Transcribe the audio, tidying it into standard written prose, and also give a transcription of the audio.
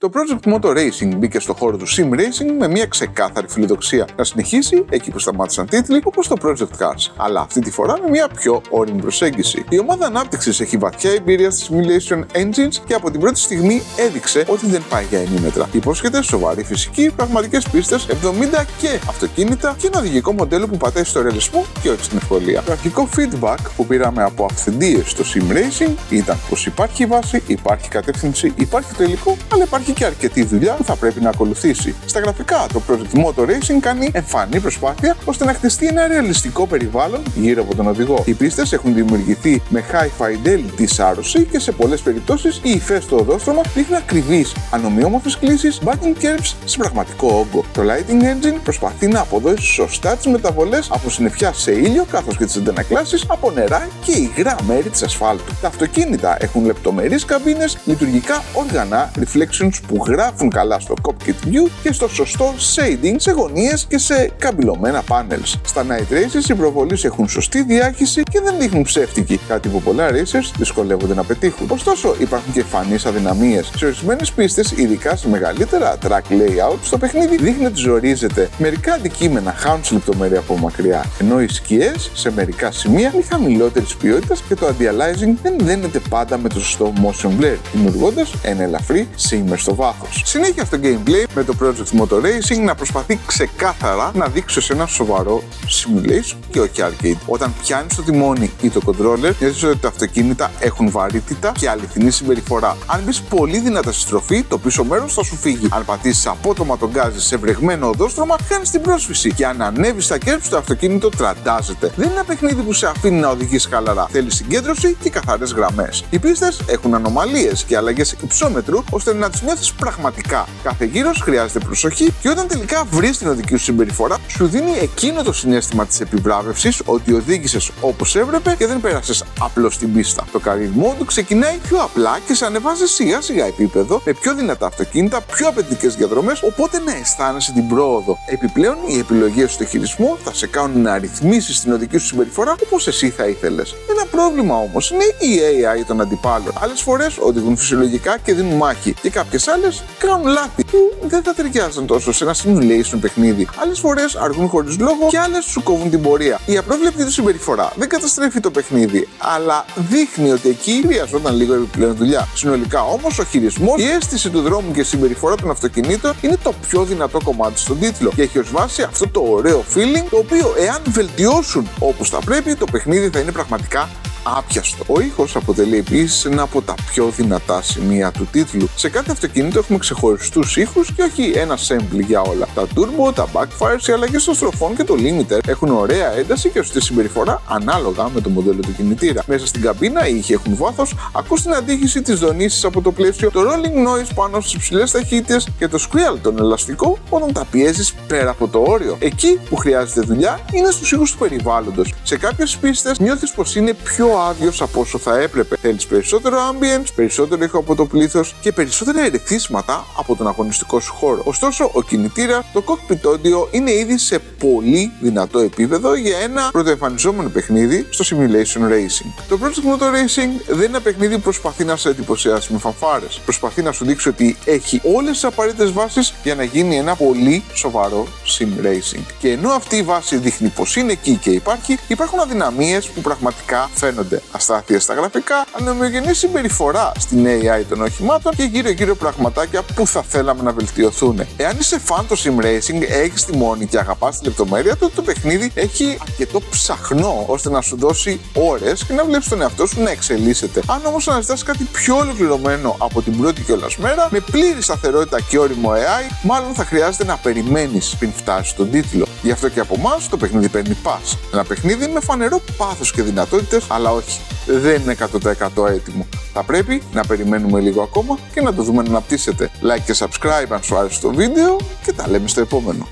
Το Project Moto Racing μπήκε στο χώρο του Sim Racing με μια ξεκάθαρη φιλοδοξία να συνεχίσει εκεί που σταμάτησαν τίτλοι όπως το Project Cars, αλλά αυτή τη φορά με μια πιο όριμη προσέγγιση. Η ομάδα ανάπτυξης έχει βαθιά εμπειρία στη simulation engines και από την πρώτη στιγμή έδειξε ότι δεν πάει για ημίμετρα. Υπόσχεται σοβαρή φυσική, πραγματικές πίστες, 70 και αυτοκίνητα και ένα οδηγικό μοντέλο που πατάει στο ρεαλισμό και όχι στην ευκολία. Το αρχικό feedback που πήραμε από αυθεντίες στο Sim Racing ήταν πως υπάρχει βάση, υπάρχει κατεύθυνση, υπάρχει το υλικό, αλλά υπάρχει και αρκετή δουλειά που θα πρέπει να ακολουθήσει. Στα γραφικά, το Project Moto Racing κάνει εμφανή προσπάθεια ώστε να χτιστεί ένα ρεαλιστικό περιβάλλον γύρω από τον οδηγό. Οι πίστες έχουν δημιουργηθεί με high fidelity σάρωση και σε πολλές περιπτώσεις οι υφές στο οδόστρωμα δείχνουν ακριβείς, ανομοιόμορφες κλίσεις, batting curves σε πραγματικό όγκο. Το Lighting Engine προσπαθεί να αποδώσει σωστά τις μεταβολές από συννεφιά σε ήλιο καθώς και τις αντανακλάσεις από νερά και υγρά μέρη της ασφάλτου. Τα αυτοκίνητα έχουν λεπτομερείς καμπίνες, λειτουργικά όργανα, reflections που γράφουν καλά στο cockpit view και στο σωστό shading σε γωνίες και σε καμπυλωμένα panels. Στα Night Races οι προβολείς έχουν σωστή διάχυση και δεν δείχνουν ψεύτικη, κάτι που πολλά racers δυσκολεύονται να πετύχουν. Ωστόσο, υπάρχουν και εμφανείς αδυναμίες. Σε ορισμένες πίστες, ειδικά σε μεγαλύτερα track layout, στο παιχνίδι δείχνει ότι ζορίζεται. Μερικά αντικείμενα χάνουν σε λεπτομέρεια από μακριά, ενώ οι σκιές σε μερικά σημεία είναι χαμηλότερης ποιότητας και το anti-aliasing δεν δένεται πάντα με το σωστό motion blur, δημιουργώντας ένα ελαφρύ shimmer στο βάθος. Συνέχεια στο gameplay με το Project Moto Racing να προσπαθεί ξεκάθαρα να δείξει σε ένα σοβαρό simulation και όχι arcade. Όταν πιάνεις το τιμόνι ή το controller, νιώθεις ότι τα αυτοκίνητα έχουν βαρύτητα και αληθινή συμπεριφορά. Αν μπεις πολύ δυνατά στη στροφή, το πίσω μέρος θα σου φύγει. Αν πατήσεις απότομα τον γκάζι σε βρεγμένο οδόστρωμα, χάνεις την πρόσφυση. Και αν ανέβεις στα κέρδη, το αυτοκίνητο τραντάζεται. Δεν είναι ένα παιχνίδι που σε αφήνει να οδηγείς χαλαρά. Θέλει συγκέντρωση και καθαρές γραμμές. Οι πίστες έχουν ανομαλίες και αλλαγές υψόμετρου ώστε να τις νιώθεις πραγματικά. Κάθε γύρος χρειάζεται προσοχή και όταν τελικά βρεις την οδική σου συμπεριφορά, σου δίνει εκείνο το συναίσθημα της επιβράβευσης ότι οδήγησες όπως έπρεπε και δεν πέρασες απλώς την πίστα. Το career mode ξεκινάει πιο απλά και σε ανεβάζει σιγά σιγά επίπεδο με πιο δυνατά αυτοκίνητα, πιο απαιτητικές διαδρομές, οπότε να αισθάνεσαι την πρόοδο. Επιπλέον, οι επιλογές στο χειρισμό θα σε κάνουν να ρυθμίσεις την οδική σου συμπεριφορά όπως εσύ θα ήθελες. Ένα πρόβλημα όμως είναι η AI των αντιπάλων. Άλλες φορές οδηγούν φυσιολογικά και δίνουν μάχη, και κάποιες άλλες κάνουν λάθη που δεν θα ταιριάζουν τόσο σε ένα simulation παιχνίδι. Άλλες φορές αργούν χωρίς λόγο και άλλες σου κόβουν την πορεία. Η απρόβλεπτη του συμπεριφορά δεν καταστρέφει το παιχνίδι, αλλά δείχνει ότι εκεί χρειαζόταν λίγο επιπλέον δουλειά. Συνολικά όμως, ο χειρισμός, η αίσθηση του δρόμου και η συμπεριφορά των αυτοκινήτων είναι το πιο δυνατό κομμάτι στον τίτλο και έχει ως βάση αυτό το ωραίο feeling, το οποίο εάν βελτιώσουν όπως θα πρέπει, το παιχνίδι θα είναι πραγματικά άπιαστο. Ο ήχος αποτελεί επίσης ένα από τα πιο δυνατά σημεία του τίτλου. Σε κάθε αυτοκίνητο έχουμε ξεχωριστούς ήχους και όχι ένα sample για όλα. Τα turbo, τα backfires, οι αλλαγές των στροφών και το limiter έχουν ωραία ένταση και σωστή συμπεριφορά ανάλογα με το μοντέλο του κινητήρα. Μέσα στην καμπίνα οι ήχοι έχουν βάθος, ακούς την αντίχηση της δονήσης από το πλαίσιο, το rolling noise πάνω στις υψηλές ταχύτητες και το squeal τον ελαστικό όταν τα πιέζεις πέρα από το όριο. Εκεί που χρειάζεται δουλειά είναι στους ήχους του περιβάλλοντος. Σε κάποιες πίστες νιώθεις πως είναι πιο άδειος από όσο θα έπρεπε. Θέλεις περισσότερο ambience, περισσότερο ήχο από το πλήθος και περισσότερα ερεθίσματα από τον αγωνιστικό σου χώρο. Ωστόσο, ο κινητήρας, το cockpit audio είναι ήδη σε πολύ δυνατό επίπεδο για ένα πρωτοεμφανιζόμενο παιχνίδι στο simulation racing. Το Project Moto Racing δεν είναι ένα παιχνίδι που προσπαθεί να σε εντυπωσιάσει με φανφάρες. Προσπαθεί να σου δείξει ότι έχει όλες τις απαραίτητες βάσεις για να γίνει ένα πολύ σοβαρό sim racing. Και ενώ αυτή η βάση δείχνει πως είναι εκεί και υπάρχουν αδυναμίες που πραγματικά φαίνονται. Αστάθεια στα γραφικά, ανομοιογενή συμπεριφορά στην AI των οχημάτων και γύρω-γύρω πραγματάκια που θα θέλαμε να βελτιωθούν. Εάν είσαι φαν το Sim Racing, έχεις τιμόνι και αγαπάς τη λεπτομέρεια του, το παιχνίδι έχει αρκετό ψαχνό ώστε να σου δώσει ώρες και να βλέπεις τον εαυτό σου να εξελίσσεται. Αν όμως αναζητάς κάτι πιο ολοκληρωμένο από την πρώτη κιόλας μέρα, με πλήρη σταθερότητα και όριμο AI, μάλλον θα χρειάζεται να περιμένεις πριν φτάσεις στον τίτλο. Γι' αυτό και από εμάς το παιχνίδι παίρνει pass. Ένα παιχνίδι με φανερό πάθος και δυνατότητες, αλλά όχι, δεν είναι 100% έτοιμο. Θα πρέπει να περιμένουμε λίγο ακόμα και να το δούμε να αναπτύσσεται. Like και subscribe αν σου άρεσε το βίντεο και τα λέμε στο επόμενο.